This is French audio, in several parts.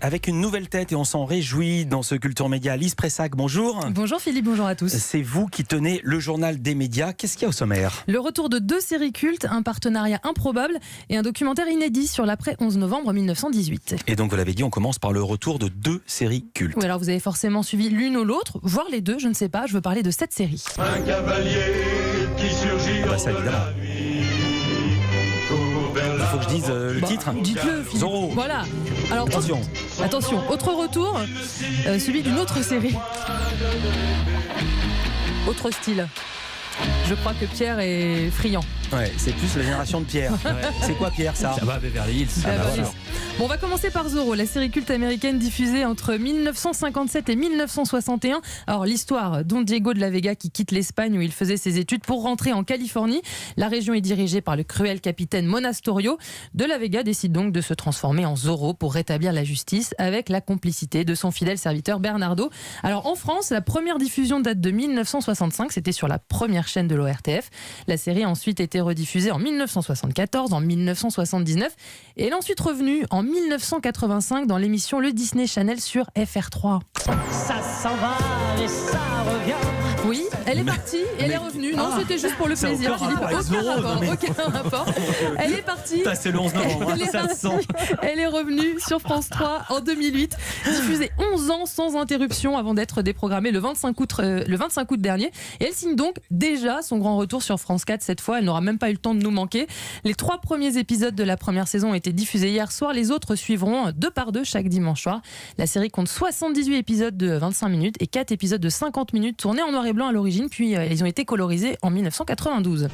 avec une nouvelle tête et on s'en réjouit dans ce Culture Média. Lise Pressac, bonjour. Bonjour Philippe, bonjour à tous. C'est vous qui tenez le journal des médias. Qu'est-ce qu'il y a au sommaire ? Le retour de 2 séries cultes, un partenariat improbable et un documentaire inédit sur l'après 11 novembre 1918. Et donc vous l'avez dit, on commence par le retour de 2 séries cultes. Oui, alors vous avez forcément suivi l'une ou l'autre, voire les deux, je ne sais pas, je veux parler de cette série. Un cavalier qui surgit Ça évidemment. Il faut que je dise le titre. Dites-le Philippe. Zorro. Voilà. Alors Attention, autre retour, celui d'une autre série. Autre style. Je crois que Pierre est friand. Ouais, c'est plus la génération de Pierre. C'est quoi Pierre ça ? Ça va, Beverly Hills. Voilà. Bon, on va commencer par Zorro, la série culte américaine diffusée entre 1957 et 1961. Alors l'histoire Don Diego de la Vega qui quitte l'Espagne où il faisait ses études pour rentrer en Californie. La région est dirigée par le cruel capitaine Monastorio. De la Vega décide donc de se transformer en Zorro pour rétablir la justice avec la complicité de son fidèle serviteur Bernardo. Alors en France, la première diffusion date de 1965, c'était sur la première chaîne de l'ORTF. La série a ensuite été rediffusée en 1974, en 1979 et elle est ensuite revenue en 1985 dans l'émission Le Disney Channel sur FR3. Ça s'en va et ça revient. Oui, elle est partie et elle est revenue. Non, c'était juste pour le ça a plaisir, aucun Philippe. rapport avec Zorro, Aucun rapport. Elle est partie. Ça, c'est le 11 novembre, Elle est ça se partie. sent. Elle est revenue sur France 3 en 2008, diffusée 11 ans sans interruption avant d'être déprogrammée le 25 août dernier. Et elle signe donc déjà son grand retour sur France 4 cette fois. Elle n'aura même pas eu le temps de nous manquer. Les 3 premiers épisodes de la première saison ont été diffusés hier soir. Les autres suivront 2 par 2 chaque dimanche soir. La série compte 78 épisodes de 25 minutes et 4 épisodes de 50 minutes tournés en noir et blanc à l'origine, puis ils ont été colorisés en 1992.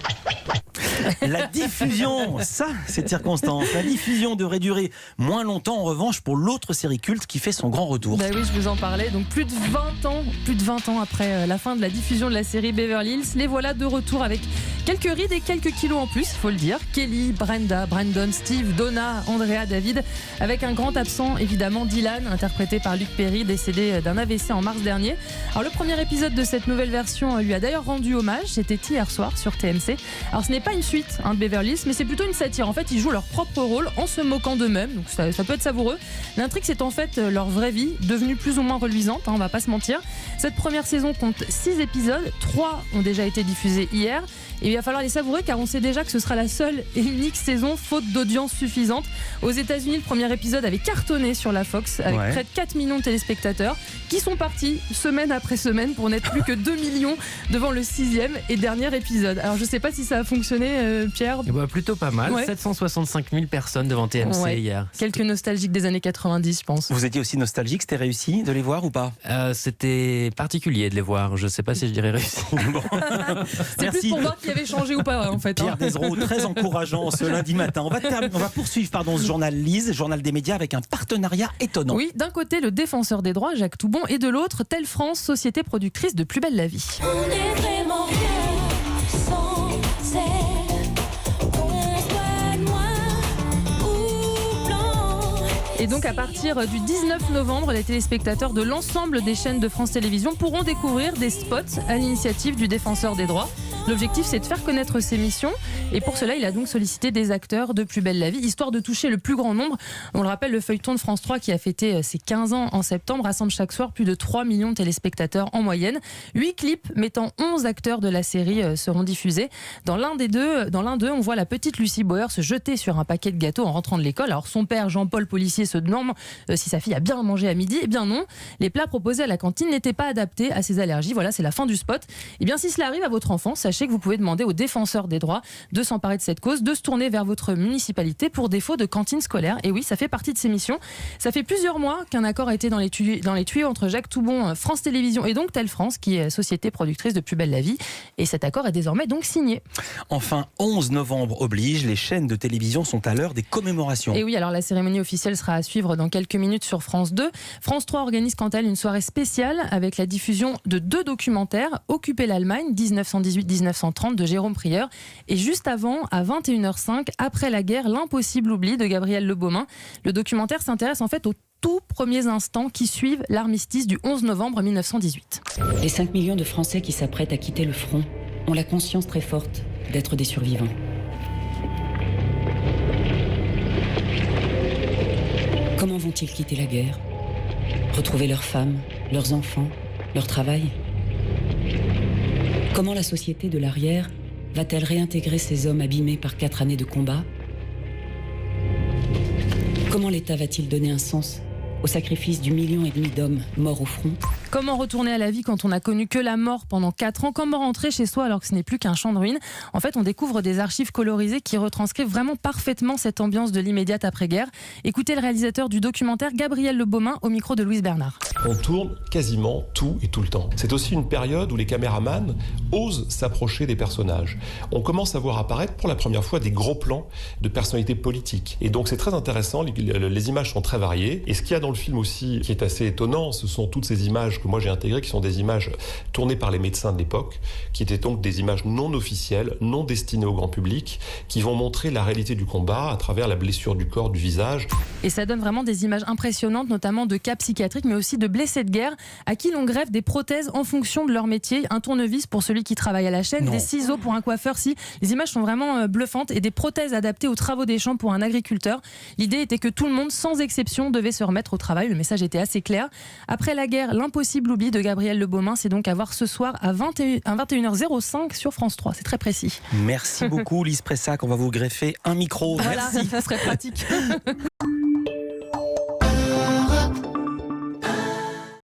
La diffusion, ça c'est de circonstance. La diffusion devrait durer moins longtemps en revanche pour l'autre série culte qui fait son grand retour. Bah oui, je vous en parlais. Donc plus de 20 ans après la fin de la diffusion de la série Beverly Hills, les voilà de retour avec quelques rides et quelques kilos en plus, il faut le dire. Kelly, Brenda, Brandon, Steve, Donna, Andrea, David, avec un grand absent évidemment, Dylan, interprété par Luc Perry, décédé d'un AVC en mars dernier. Alors le premier épisode de cette nouvelle version lui a d'ailleurs rendu hommage, c'était hier soir sur TMC. Alors ce n'est pas une suite de Beverly Hills, mais c'est plutôt une satire. En fait, ils jouent leur propre rôle en se moquant d'eux-mêmes, donc ça peut être savoureux. L'intrigue, c'est en fait leur vraie vie, devenue plus ou moins reluisante, on va pas se mentir. Cette première saison compte 6 épisodes, 3 ont déjà été diffusés hier. Et il va falloir les savourer car on sait déjà que ce sera la seule et unique saison faute d'audience suffisante. Aux États-Unis, le premier épisode avait cartonné sur la Fox avec près de 4 millions de téléspectateurs qui sont partis semaine après semaine pour n'être plus que 2 millions devant le 6e et dernier épisode. Alors je sais pas si ça a fonctionné, Pierre. Et bah, plutôt pas mal. 765 000 personnes devant TMC hier. Quelques nostalgiques des années 90, je pense. Vous étiez aussi nostalgique, c'était réussi de les voir ou pas ? C'était particulier de les voir. Je sais pas si je dirais réussi. Bon. C'est plus pour voir qui avait changé ou pas en fait. Pierre Desreaux, très encourageant ce lundi matin. On va poursuivre ce journal Lise, journal des médias avec un partenariat étonnant. Oui, d'un côté le défenseur des droits Jacques Toubon et de l'autre Telle France, société productrice de Plus belle la vie. On est vraiment bien sans elle. On soit noir ou blanc. Et donc à partir du 19 novembre, les téléspectateurs de l'ensemble des chaînes de France Télévisions pourront découvrir des spots à l'initiative du défenseur des droits. L'objectif, c'est de faire connaître ses missions. Et pour cela, il a donc sollicité des acteurs de Plus belle la vie, histoire de toucher le plus grand nombre. On le rappelle, le feuilleton de France 3, qui a fêté ses 15 ans en septembre, rassemble chaque soir plus de 3 millions de téléspectateurs en moyenne. 8 clips mettant 11 acteurs de la série seront diffusés. Dans l'un d'eux, on voit la petite Lucie Bauer se jeter sur un paquet de gâteaux en rentrant de l'école. Alors son père, Jean-Paul Policier, se demande si sa fille a bien mangé à midi. Eh bien non, les plats proposés à la cantine n'étaient pas adaptés à ses allergies. Voilà, c'est la fin du spot. Eh bien si cela arrive à votre enfant, sachez que vous pouvez demander aux défenseurs des droits de s'emparer de cette cause, de se tourner vers votre municipalité pour défaut de cantine scolaire. Et oui, ça fait partie de ces missions. Ça fait plusieurs mois qu'un accord a été dans les tuyaux entre Jacques Toubon, France Télévisions et donc Telle France, qui est société productrice de Plus belle la vie. Et cet accord est désormais donc signé. Enfin, 11 novembre oblige, les chaînes de télévision sont à l'heure des commémorations. Et oui, alors la cérémonie officielle sera à suivre dans quelques minutes sur France 2. France 3 organise quant à elle une soirée spéciale avec la diffusion de 2 documentaires, Occuper l'Allemagne, 1918-1930 de Jérôme Prieur, et juste avant, à 21h05, Après la guerre, l'impossible oubli de Gabriel Le Beaumain. Le documentaire s'intéresse en fait aux tout premiers instants qui suivent l'armistice du 11 novembre 1918. Les 5 millions de Français qui s'apprêtent à quitter le front ont la conscience très forte d'être des survivants. Comment vont-ils quitter la guerre? Retrouver leurs femmes, leurs enfants, leur travail? Comment la société de l'arrière va-t-elle réintégrer ces hommes abîmés par 4 années de combat? Comment l'État va-t-il donner un sens au sacrifice du 1,5 million d'hommes morts au front? Comment retourner à la vie quand on n'a connu que la mort pendant 4 ans? Comment rentrer chez soi alors que ce n'est plus qu'un champ de ruines? En fait, on découvre des archives colorisées qui retranscrivent vraiment parfaitement cette ambiance de l'immédiate après-guerre. Écoutez le réalisateur du documentaire, Gabriel Le Beaumain, au micro de Louise Bernard. On tourne quasiment tout et tout le temps. C'est aussi une période où les caméramans osent s'approcher des personnages. On commence à voir apparaître pour la première fois des gros plans de personnalités politiques. Et donc c'est très intéressant, les images sont très variées. Et ce qu'il y a dans le film aussi qui est assez étonnant, ce sont toutes ces images que moi j'ai intégrées, qui sont des images tournées par les médecins de l'époque, qui étaient donc des images non officielles, non destinées au grand public, qui vont montrer la réalité du combat à travers la blessure du corps, du visage. Et ça donne vraiment des images impressionnantes, notamment de cas psychiatriques, mais aussi de blessés de guerre à qui l'on greffe des prothèses en fonction de leur métier. Un tournevis pour celui qui travaille à la chaîne, des ciseaux pour un coiffeur. Si, les images sont vraiment bluffantes, et des prothèses adaptées aux travaux des champs pour un agriculteur. L'idée était que tout le monde, sans exception, devait se remettre au travail. Le message était assez clair. Après la guerre, l'impossible oubli de Gabriel Le Beaumain, c'est donc à voir ce soir à 21h05 sur France 3. C'est très précis. Merci beaucoup Lise Pressac, on va vous greffer un micro. Voilà, Merci. ça serait pratique.